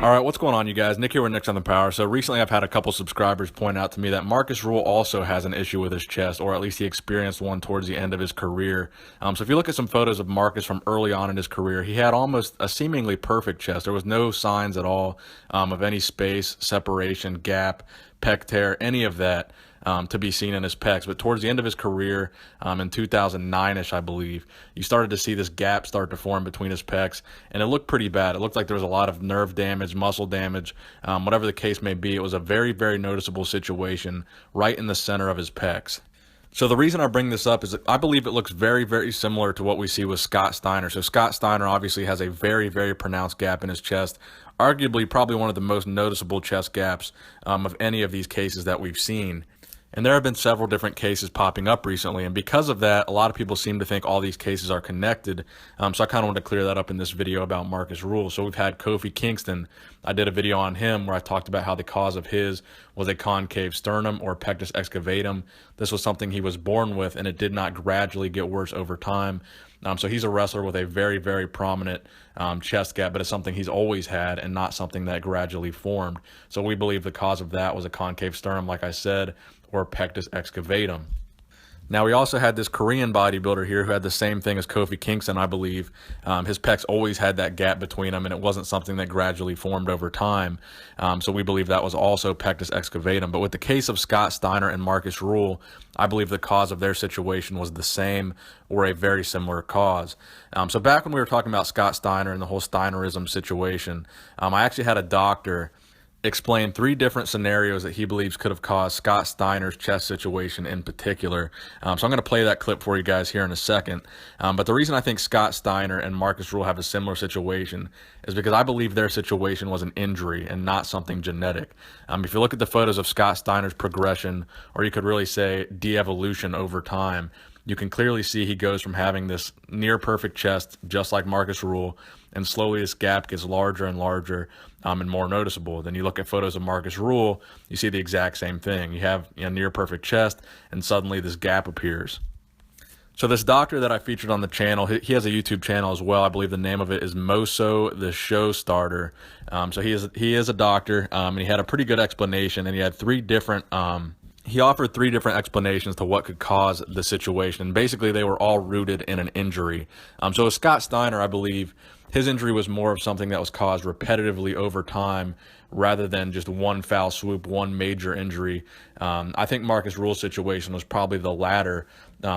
All right, what's going on, you guys? Nick here with Nick's on the Power. So recently I've had a couple subscribers point out to me that Markus Ruhl also has an issue with his chest, or at least he experienced one towards the end of his career. So if you look at some photos of Markus from early on in his career, he had almost a seemingly perfect chest. There was no signs at all of any space, separation, gap, pec tear, any of that to be seen in his pecs. But towards the end of his career, in 2009-ish, I believe, you started to see this gap start to form between his pecs, and it looked pretty bad. It looked like there was a lot of nerve damage, muscle damage, whatever the case may be. It was a very, very noticeable situation right in the center of his pecs. So the reason I bring this up is that I believe it looks very, very similar to what we see with Scott Steiner. So Scott Steiner obviously has a very, very pronounced gap in his chest, arguably probably one of the most noticeable chest gaps of any of these cases that we've seen. And there have been several different cases popping up recently, and because of that, a lot of people seem to think all these cases are connected. So I kind of want to clear that up in this video about Markus Ruhl. So we've had Kofi Kingston. I did a video on him where I talked about how the cause of his was a concave sternum or pectus excavatum. This was something he was born with, and it did not gradually get worse over time. So he's a wrestler with a very, very prominent chest gap, but it's something he's always had and not something that gradually formed. So we believe the cause of that was a concave sternum, like I said, or pectus excavatum. Now, we also had this Korean bodybuilder here who had the same thing as Kofi Kingston, I believe. His pecs always had that gap between them, and it wasn't something that gradually formed over time. So we believe that was also pectus excavatum. But with the case of Scott Steiner and Markus Ruhl, I believe the cause of their situation was the same or a very similar cause. So back when we were talking about Scott Steiner and the whole Steinerism situation, I actually had a doctor explain 3 different scenarios that he believes could have caused Scott Steiner's chest situation in particular. So I'm going to play that clip for you guys here in a second. But the reason I think Scott Steiner and Markus Ruhl have a similar situation is because I believe their situation was an injury and not something genetic. If you look at the photos of Scott Steiner's progression, or you could really say de-evolution over time, you can clearly see he goes from having this near perfect chest, just like Markus Ruhl, and slowly this gap gets larger and larger and more noticeable. Then you look at photos of Markus Ruhl, you see the exact same thing. You have a near perfect chest, and suddenly this gap appears. So this doctor that I featured on the channel, he has a YouTube channel as well. I believe the name of it is Moso the Show Starter. So he is a doctor, and he had a pretty good explanation, and he had 3 different he offered 3 different explanations to what could cause the situation. Basically, they were all rooted in an injury. So with Scott Steiner, I believe his injury was more of something that was caused repetitively over time rather than just one foul swoop, one major injury. I think Markus Ruhl's situation was probably the latter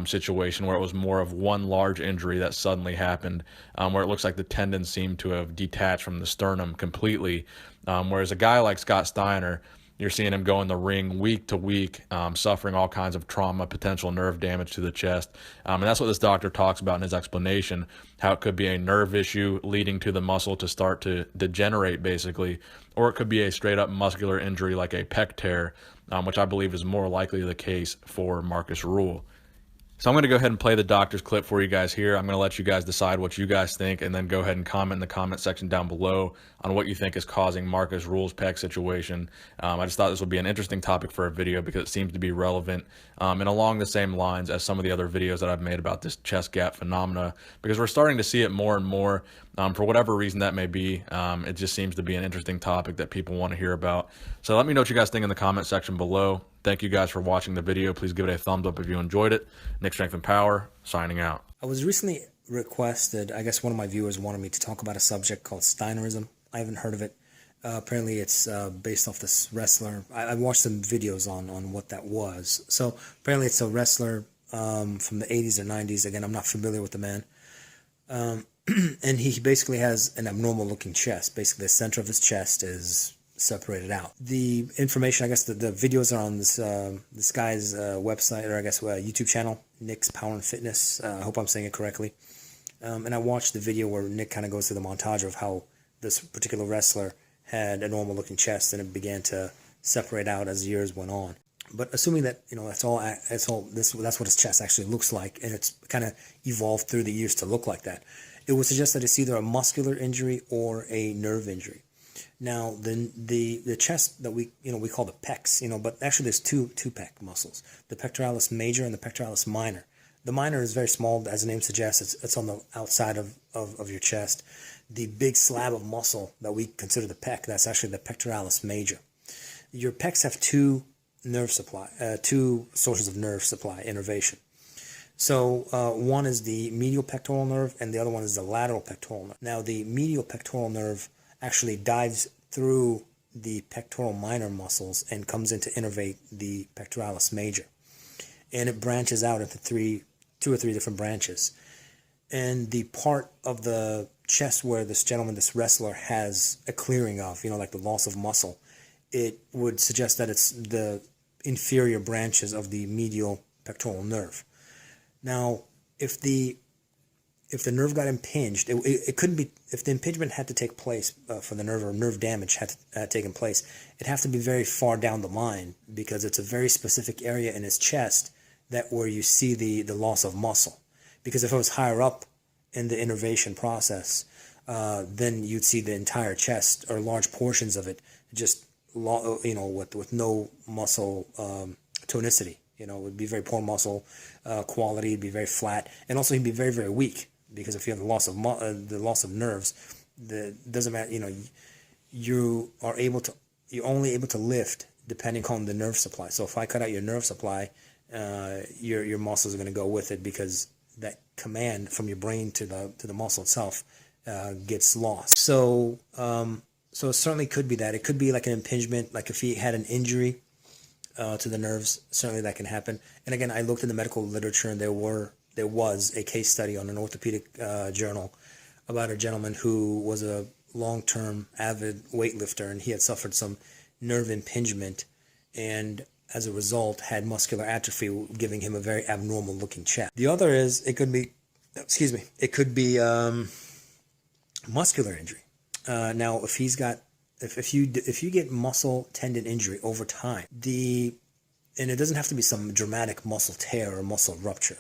situation, where it was more of one large injury that suddenly happened, where it looks like the tendon seemed to have detached from the sternum completely. Whereas a guy like Scott Steiner, you're seeing him go in the ring week to week, suffering all kinds of trauma, potential nerve damage to the chest. And that's what this doctor talks about in his explanation, how it could be a nerve issue leading to the muscle to start to degenerate, basically, or it could be a straight up muscular injury like a pec tear, which I believe is more likely the case for Markus Ruhl. So I'm going to go ahead and play the doctor's clip for you guys here. I'm going to let you guys decide what you guys think, and then go ahead and comment in the comment section down below on what you think is causing Markus Ruhl's pec situation. I just thought this would be an interesting topic for a video because it seems to be relevant and along the same lines as some of the other videos that I've made about this chest gap phenomena, because we're starting to see it more and more. For whatever reason that may be, it just seems to be an interesting topic that people want to hear about. So let me know what you guys think in the comment section below. Thank you guys for watching the video. Please give it a thumbs up if you enjoyed it. Nick Strength and Power, signing out. I was recently requested, I guess one of my viewers wanted me to talk about a subject called Steinerism. I haven't heard of it. Apparently it's based off this wrestler. I watched some videos on what that was. So apparently it's a wrestler from the 80s or 90s. Again, I'm not familiar with the man. And he basically has an abnormal looking chest. Basically the center of his chest is separated out. The information, I guess the videos are on this guy's website, or I guess YouTube channel, Nick's Power and Fitness. I hope I'm saying it correctly. And I watched the video where Nick kind of goes through the montage of how this particular wrestler had a normal looking chest and it began to separate out as years went on. But assuming that that's what his chest actually looks like, and it's kind of evolved through the years to look like that, it would suggest that it's either a muscular injury or a nerve injury. Now, the chest that we call the pecs, but actually there's two pec muscles, the pectoralis major and the pectoralis minor. The minor is very small, as the name suggests. It's on the outside of your chest. The big slab of muscle that we consider the pec, that's actually the pectoralis major. Your pecs have two sources of nerve supply innervation. So one is the medial pectoral nerve, and the other one is the lateral pectoral nerve. Now, the medial pectoral nerve actually dives through the pectoral minor muscles and comes in to innervate the pectoralis major. And it branches out into two or three different branches. And the part of the chest where this wrestler has a clearing of, like the loss of muscle, it would suggest that it's the inferior branches of the medial pectoral nerve. Now, if the nerve got impinged, it couldn't be, if the impingement had to take place for the nerve, or nerve damage had taken place, it'd have to be very far down the line, because it's a very specific area in his chest that where you see the loss of muscle. Because if it was higher up in the innervation process, then you'd see the entire chest or large portions of it just, with no muscle tonicity. It would be very poor muscle quality. It'd be very flat, and also he'd be very, very weak, because if you have the loss of nerves, doesn't matter. You're only able to lift depending on the nerve supply. So if I cut out your nerve supply, your muscles are going to go with it, because that command from your brain to the muscle itself gets lost. So it certainly could be that. It could be like an impingement, like if he had an injury to the nerves, certainly that can happen. And again, I looked in the medical literature, and there was a case study on an orthopedic journal about a gentleman who was a long-term avid weightlifter, and he had suffered some nerve impingement, and as a result had muscular atrophy, giving him a very abnormal looking chest. The other is, it could be muscular injury. Now, if you get muscle tendon injury over time, and it doesn't have to be some dramatic muscle tear or muscle rupture.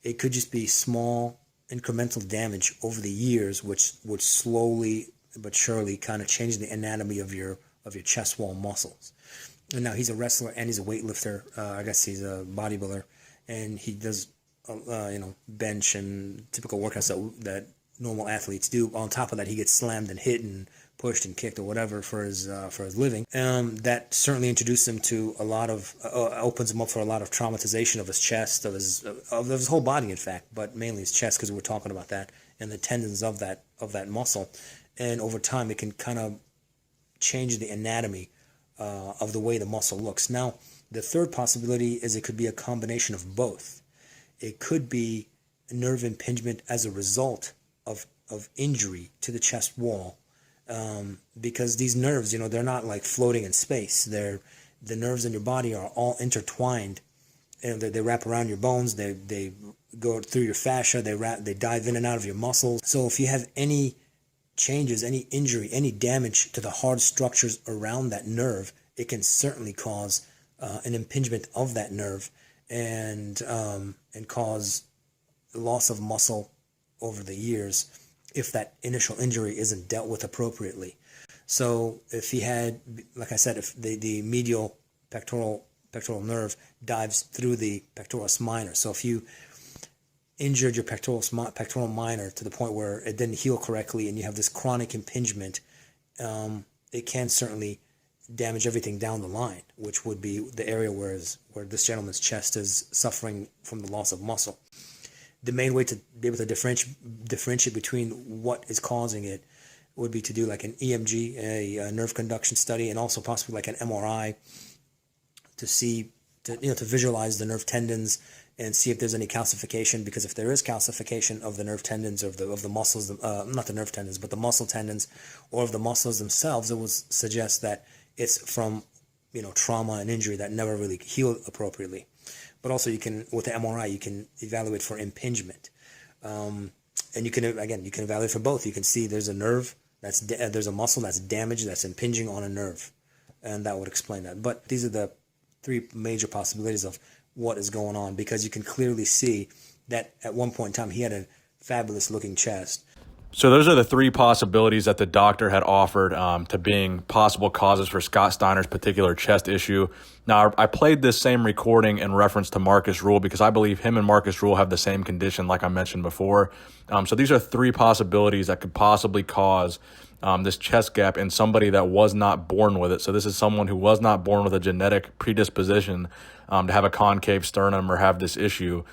It could just be small incremental damage over the years, which would slowly but surely kind of change the anatomy of your chest wall muscles. And now he's a wrestler and he's a weightlifter. I guess he's a bodybuilder, and he does bench and typical workouts that normal athletes do. On top of that, he gets slammed and hit and pushed and kicked or whatever for his living. That certainly introduced him to a lot of opens him up for a lot of traumatization of his chest, of his whole body, in fact, but mainly his chest, because we're talking about that, and the tendons of that muscle. And over time, it can kind of change the anatomy of the way the muscle looks. Now, the third possibility is it could be a combination of both. It could be a nerve impingement as a result of injury to the chest wall, because these nerves, they're not like floating in space. The nerves in your body are all intertwined, and they wrap around your bones. They go through your fascia. They dive in and out of your muscles. So if you have any changes, any injury, any damage to the hard structures around that nerve, it can certainly cause an impingement of that nerve and cause loss of muscle over the years if that initial injury isn't dealt with appropriately. So if he had, like I said, if the medial pectoral nerve dives through the pectoralis minor, so if you injured your pectoral minor to the point where it didn't heal correctly and you have this chronic impingement, it can certainly damage everything down the line, which would be the area where this gentleman's chest is suffering from the loss of muscle. The main way to be able to differentiate between what is causing it would be to do like an EMG, a nerve conduction study, and also possibly like an MRI to visualize the nerve tendons and see if there's any calcification. Because if there is calcification of the nerve tendons of the muscles, not the nerve tendons, but the muscle tendons or of the muscles themselves, it will suggest that it's from trauma and injury that never really healed appropriately. But also with the MRI, you can evaluate for impingement. And you can evaluate for both. You can see there's a nerve, there's a muscle that's damaged, that's impinging on a nerve. And that would explain that. But these are the three major possibilities of what is going on, because you can clearly see that at one point in time, he had a fabulous looking chest. So those are the three possibilities that the doctor had offered to being possible causes for Scott Steiner's particular chest issue. Now, I played this same recording in reference to Markus Ruhl because I believe him and Markus Ruhl have the same condition like I mentioned before. So these are three possibilities that could possibly cause this chest gap in somebody that was not born with it. So this is someone who was not born with a genetic predisposition to have a concave sternum or have this issue.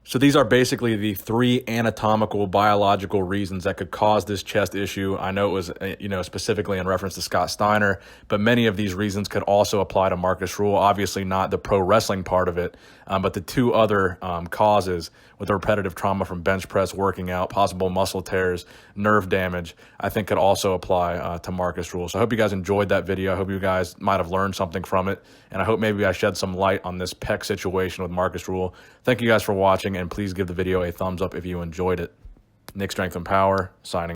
So these are basically the three anatomical, biological reasons that could cause this chest issue. I know it was, specifically in reference to Scott Steiner, but many of these reasons could also apply to Markus Ruhl. Obviously not the pro wrestling part of it, but the two other causes with repetitive trauma from bench press, working out, possible muscle tears, nerve damage, I think could also apply to Markus Ruhl. So I hope you guys enjoyed that video. I hope you guys might have learned something from it, and I hope maybe I shed some light on this pec situation with Markus Ruhl. Thank you guys for watching, and please give the video a thumbs up if you enjoyed it. Nick Strength and Power, signing.